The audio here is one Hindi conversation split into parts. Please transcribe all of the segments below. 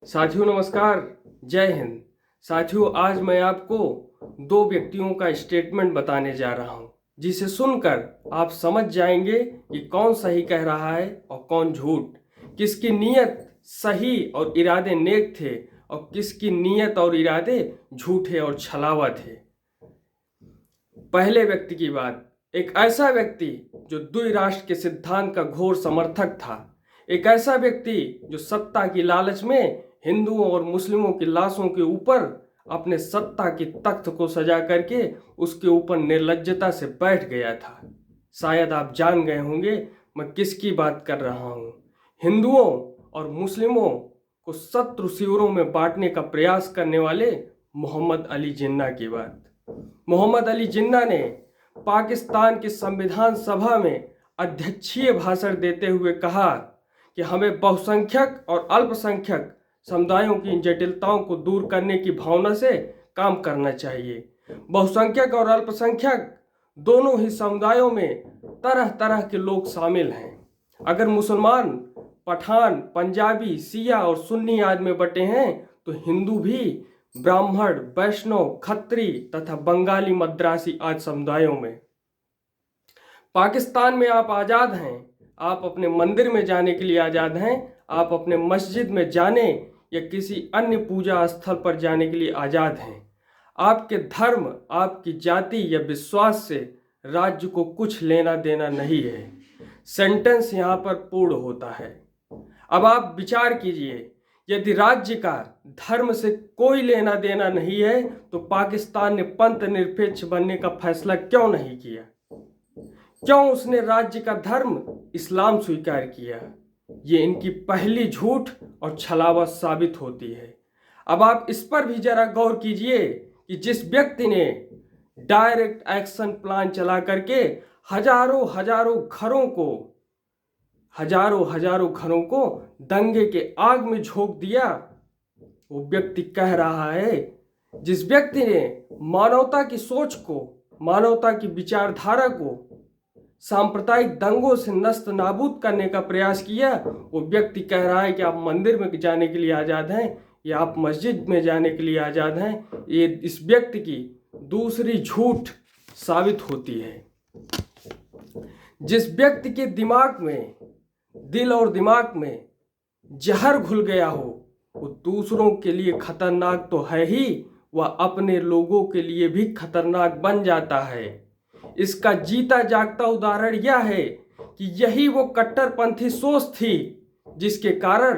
साथियों नमस्कार, जय हिंद। साथियों आज मैं आपको दो व्यक्तियों का स्टेटमेंट बताने जा रहा हूं, जिसे सुनकर आप समझ जाएंगे कि कौन सही कह रहा है और कौन झूठ, किसकी नीयत सही और इरादे नेक थे और किसकी नीयत और इरादे झूठे और छलावा थे। पहले व्यक्ति की बात, एक ऐसा व्यक्ति जो द्विराष्ट्र के सिद्धांत का घोर समर्थक था, एक ऐसा व्यक्ति जो सत्ता की लालच में हिंदुओं और मुस्लिमों की लाशों के ऊपर अपने सत्ता की तख्त को सजा करके उसके ऊपर निर्लज्जता से बैठ गया था। शायद आप जान गए होंगे मैं किसकी बात कर रहा हूँ। हिंदुओं और मुस्लिमों को शत्रु शिविरों में बांटने का प्रयास करने वाले मोहम्मद अली जिन्ना की बात। मोहम्मद अली जिन्ना ने पाकिस्तान की संविधान सभा में अध्यक्षीय भाषण देते हुए कहा कि हमें बहुसंख्यक और अल्पसंख्यक समुदायों की इन जटिलताओं को दूर करने की भावना से काम करना चाहिए। बहुसंख्यक और अल्पसंख्यक दोनों ही समुदायों में तरह तरह के लोग शामिल हैं। अगर मुसलमान, पठान, पंजाबी, सिया और सुन्नी आदि में बटे हैं तो हिंदू भी ब्राह्मण, वैष्णव, खत्री तथा बंगाली, मद्रासी आदि समुदायों में। पाकिस्तान में आप आज़ाद हैं, आप अपने मंदिर में जाने के लिए आज़ाद हैं, आप अपने मस्जिद में जाने या किसी अन्य पूजा स्थल पर जाने के लिए आज़ाद हैं। आपके धर्म, आपकी जाति या विश्वास से राज्य को कुछ लेना देना नहीं है। सेंटेंस यहाँ पर पूर्ण होता है। अब आप विचार कीजिए, यदि राज्य का धर्म से कोई लेना देना नहीं है तो पाकिस्तान ने पंथ निरपेक्ष बनने का फैसला क्यों नहीं किया? क्यों उसने राज्य का धर्म इस्लाम स्वीकार किया? ये इनकी पहली झूठ और छलावा साबित होती है। अब आप इस पर भी जरा गौर कीजिए कि जिस व्यक्ति ने डायरेक्ट एक्शन प्लान चला करके हजारों हजारों घरों को दंगे के आग में झोंक दिया, वो व्यक्ति कह रहा है, जिस व्यक्ति ने मानवता की सोच को, मानवता की विचारधारा को सांप्रदायिक दंगों से नष्ट नाबूद करने का प्रयास किया, वो व्यक्ति कह रहा है कि आप मंदिर में जाने के लिए आज़ाद हैं या आप मस्जिद में जाने के लिए आज़ाद हैं। ये इस व्यक्ति की दूसरी झूठ साबित होती है। जिस व्यक्ति के दिमाग में, दिल और दिमाग में जहर घुल गया हो, वो दूसरों के लिए खतरनाक तो है ही, वह अपने लोगों के लिए भी खतरनाक बन जाता है। इसका जीता जागता उदाहरण यह है कि यही वो कट्टरपंथी सोच थी जिसके कारण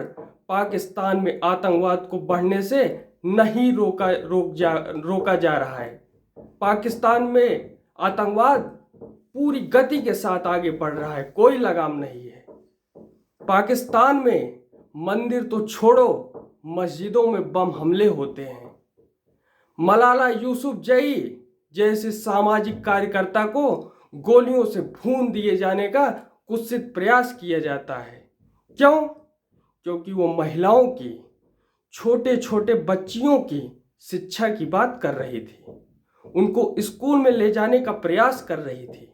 पाकिस्तान में आतंकवाद को बढ़ने से नहीं रोका जा रहा है। पाकिस्तान में आतंकवाद पूरी गति के साथ आगे बढ़ रहा है, कोई लगाम नहीं है। पाकिस्तान में मंदिर तो छोड़ो, मस्जिदों में बम हमले होते हैं। मलाला यूसुफजई जैसे सामाजिक कार्यकर्ता को गोलियों से भून दिए जाने का कुत्सित प्रयास किया जाता है। क्यों? क्योंकि वो महिलाओं की, छोटे छोटे बच्चियों की शिक्षा की बात कर रही थी, उनको स्कूल में ले जाने का प्रयास कर रही थी।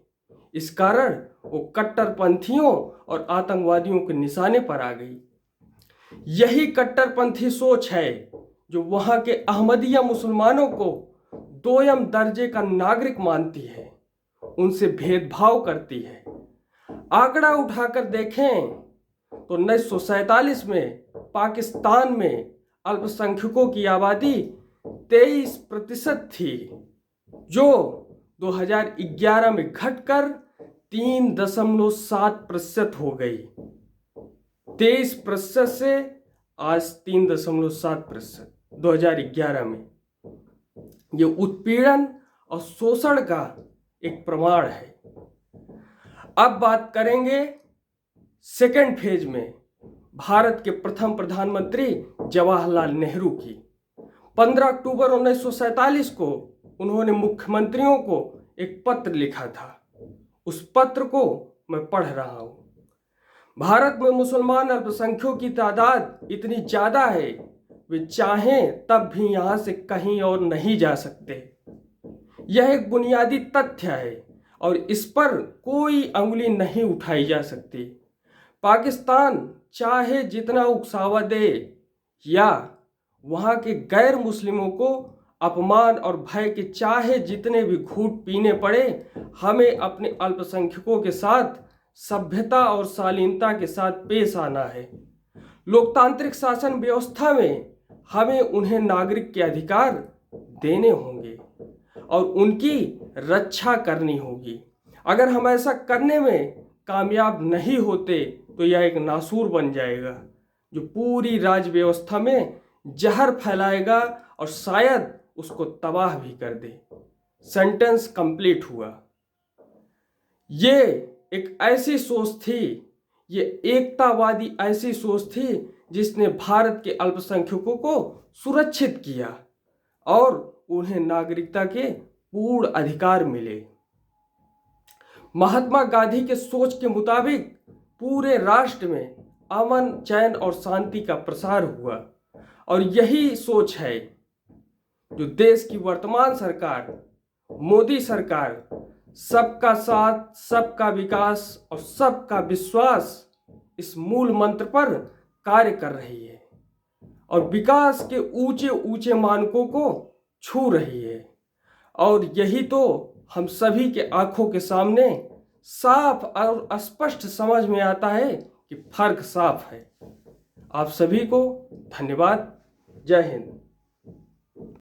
इस कारण वो कट्टरपंथियों और आतंकवादियों के निशाने पर आ गई। यही कट्टरपंथी सोच है जो वहां के अहमदिया मुसलमानों को दोयम दर्जे का नागरिक मानती है, उनसे भेदभाव करती है। आंकड़ा उठाकर देखें तो 1947 में पाकिस्तान में अल्पसंख्यकों की आबादी 23% थी, जो 2011 में घटकर 3.7% हो गई। 23% से आज 3.7% 2011 में। ये उत्पीड़न और शोषण का एक प्रमाण है। अब बात करेंगे सेकेंड फेज में भारत के प्रथम प्रधानमंत्री जवाहरलाल नेहरू की। 15 अक्टूबर 1947 को उन्होंने मुख्यमंत्रियों को एक पत्र लिखा था। उस पत्र को मैं पढ़ रहा हूं। भारत में मुसलमान अल्पसंख्यकों की तादाद इतनी ज्यादा है, वे चाहें तब भी यहां से कहीं और नहीं जा सकते। यह एक बुनियादी तथ्य है और इस पर कोई अंगुली नहीं उठाई जा सकती। पाकिस्तान चाहे जितना उकसावा दे, या वहाँ के गैर मुस्लिमों को अपमान और भय के चाहे जितने भी घूंट पीने पड़े, हमें अपने अल्पसंख्यकों के साथ सभ्यता और शालीनता के साथ पेश आना है। लोकतांत्रिक शासन व्यवस्था में हमें उन्हें नागरिक के अधिकार देने होंगे और उनकी रक्षा करनी होगी। अगर हम ऐसा करने में कामयाब नहीं होते तो यह एक नासूर बन जाएगा जो पूरी राज्य व्यवस्था में जहर फैलाएगा और शायद उसको तबाह भी कर दे। सेंटेंस कंप्लीट हुआ। ये एक ऐसी सोच थी, ये एकतावादी ऐसी सोच थी जिसने भारत के अल्पसंख्यकों को सुरक्षित किया और उन्हें नागरिकता के पूर्ण अधिकार मिले। महात्मा गांधी के सोच के मुताबिक पूरे राष्ट्र में अमन, चैन और शांति का प्रसार हुआ और यही सोच है जो देश की वर्तमान सरकार, मोदी सरकार, सबका साथ, सबका विकास और सबका विश्वास इस मूल मंत्र पर कार्य कर रही है और विकास के ऊंचे ऊंचे मानकों को छू रही है। और यही तो हम सभी के आंखों के सामने साफ और स्पष्ट समझ में आता है कि फर्क साफ है। आप सभी को धन्यवाद। जय हिंद।